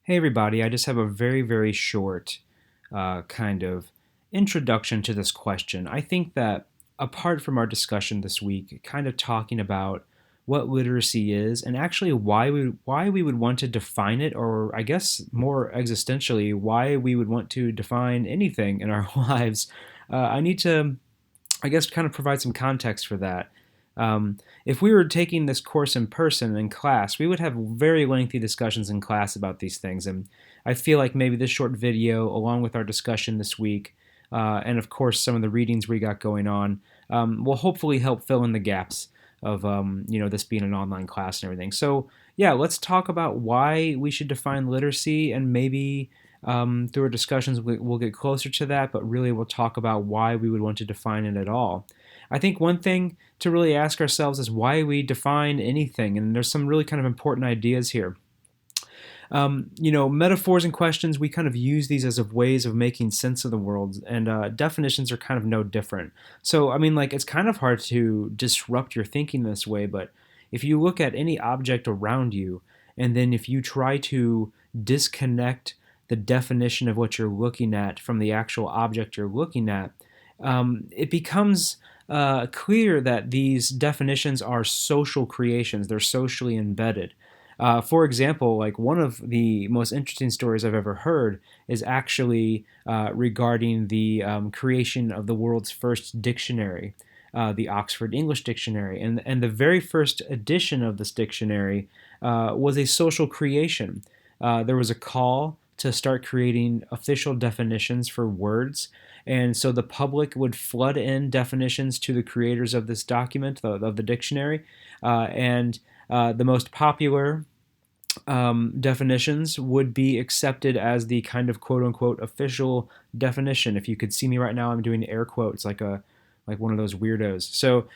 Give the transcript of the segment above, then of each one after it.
Hey everybody, I just have a very, very short kind of introduction to this question. I think that apart from our discussion this week, kind of talking about what literacy is and actually why we would want to define it, or I guess more existentially, why we would want to define anything in our lives, I need to I guess kind of provide some context for that. If we were taking this course in person in class, we would have very lengthy discussions in class about these things. And I feel like maybe this short video, along with our discussion this week, and of course some of the readings we got going on, will hopefully help fill in the gaps of this being an online class and everything. So yeah, let's talk about why we should define literacy, and maybe through our discussions we'll get closer to that. But really, we'll talk about why we would want to define it at all. I think one thing to really ask ourselves is why we define anything, and there's some really kind of important ideas here. Metaphors and questions, we kind of use these as ways of making sense of the world, and definitions are kind of no different. So, I mean, like, it's kind of hard to disrupt your thinking this way, but if you look at any object around you, and then if you try to disconnect the definition of what you're looking at from the actual object you're looking at, it becomes clear that these definitions are social creations. They're socially embedded. For example, like one of the most interesting stories I've ever heard is actually regarding the creation of the world's first dictionary, the Oxford English Dictionary. And the very first edition of this dictionary was a social creation. There was a call to start creating official definitions for words. And so the public would flood in definitions to the creators of this document, of the dictionary. And the most popular definitions would be accepted as the kind of quote unquote official definition. If you could see me right now, I'm doing air quotes like one of those weirdos. So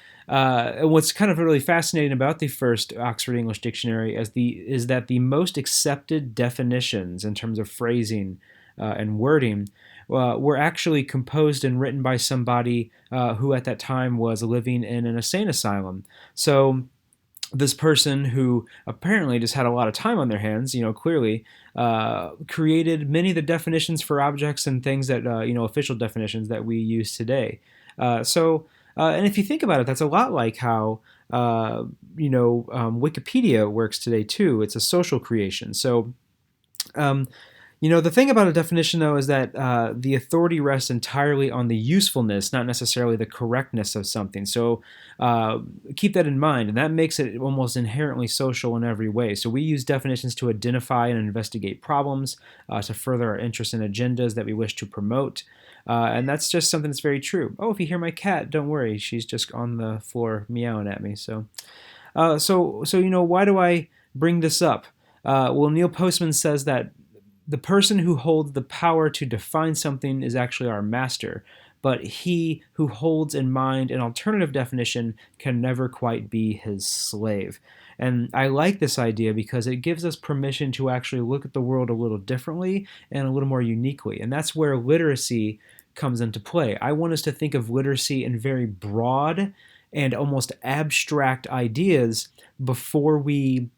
what's kind of really fascinating about the first Oxford English Dictionary is that the most accepted definitions in terms of phrasing and wording were actually composed and written by somebody who at that time was living in an insane asylum. So this person who apparently just had a lot of time on their hands, clearly, created many of the definitions for objects and things that, official definitions that we use today. And if you think about it, that's a lot like how, Wikipedia works today too. It's a social creation. So, um, the thing about a definition, though, is that the authority rests entirely on the usefulness, not necessarily the correctness of something. So keep that in mind, and that makes it almost inherently social in every way. So we use definitions to identify and investigate problems, to further our interests and agendas that we wish to promote. And that's just something that's very true. Oh, if you hear my cat, don't worry. She's just on the floor meowing at me. So why do I bring this up? Well, Neil Postman says that the person who holds the power to define something is actually our master, but he who holds in mind an alternative definition can never quite be his slave. And I like this idea because it gives us permission to actually look at the world a little differently and a little more uniquely. And that's where literacy comes into play. I want us to think of literacy in very broad and almost abstract ideas before we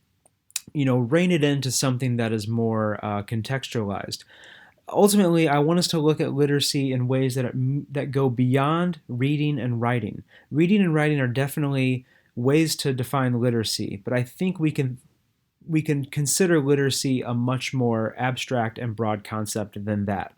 rein it into something that is more contextualized. Ultimately, I want us to look at literacy in ways that go beyond reading and writing. Reading and writing are definitely ways to define literacy, but I think we can consider literacy a much more abstract and broad concept than that.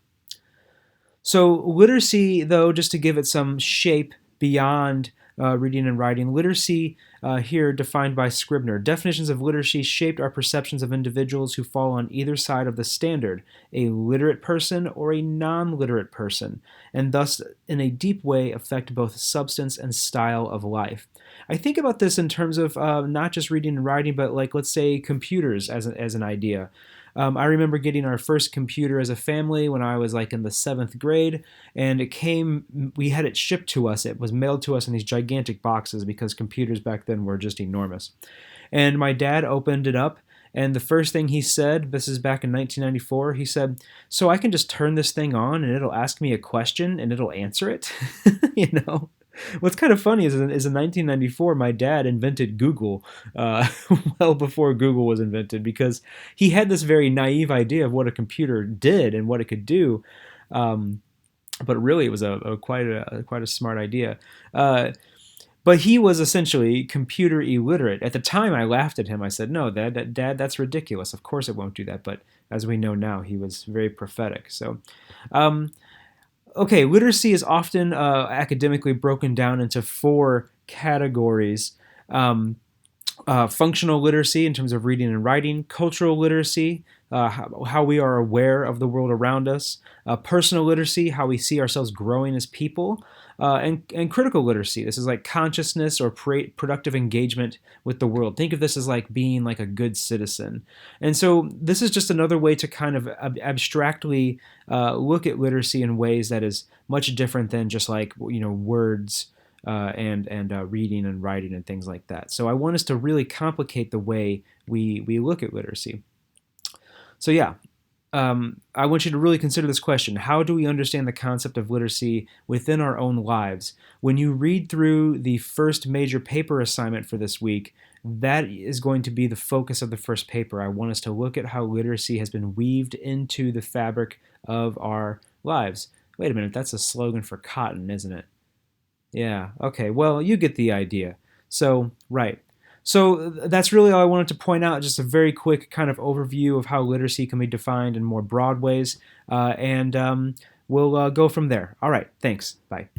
So literacy, though, just to give it some shape beyond reading and writing, literacy here defined by Scribner. Definitions of literacy shaped our perceptions of individuals who fall on either side of the standard, a literate person or a non-literate person, and thus in a deep way affect both substance and style of life. I think about this in terms of not just reading and writing, but like, let's say, computers as an idea. I remember getting our first computer as a family when I was like in the seventh grade, and we had it shipped to us. It was mailed to us in these gigantic boxes because computers back then were just enormous. And my dad opened it up, and the first thing he said, this is back in 1994, he said, "So I can just turn this thing on and it'll ask me a question and it'll answer it?" you know? What's kind of funny is in 1994, my dad invented Google well before Google was invented because he had this very naive idea of what a computer did and what it could do. Um, but really, it was quite a smart idea. But he was essentially computer illiterate. At the time, I laughed at him. I said, "No, Dad, that's ridiculous. Of course, it won't do that." But as we know now, he was very prophetic. So, um, okay, literacy is often academically broken down into four categories. Um, Functional literacy in terms of reading and writing, cultural literacy, how we are aware of the world around us, personal literacy, how we see ourselves growing as people, and critical literacy. This is like consciousness or productive engagement with the world. Think of this as like being like a good citizen. And so this is just another way to kind of abstractly look at literacy in ways that is much different than just like, words and reading and writing and things like that. So I want us to really complicate the way we look at literacy. So yeah, I want you to really consider this question. How do we understand the concept of literacy within our own lives? When you read through the first major paper assignment for this week, that is going to be the focus of the first paper. I want us to look at how literacy has been weaved into the fabric of our lives. Wait a minute, that's a slogan for cotton, isn't it? Yeah, okay. Well, you get the idea. So, right. So that's really all I wanted to point out, just a very quick kind of overview of how literacy can be defined in more broad ways. And we'll go from there. All right, thanks. Bye.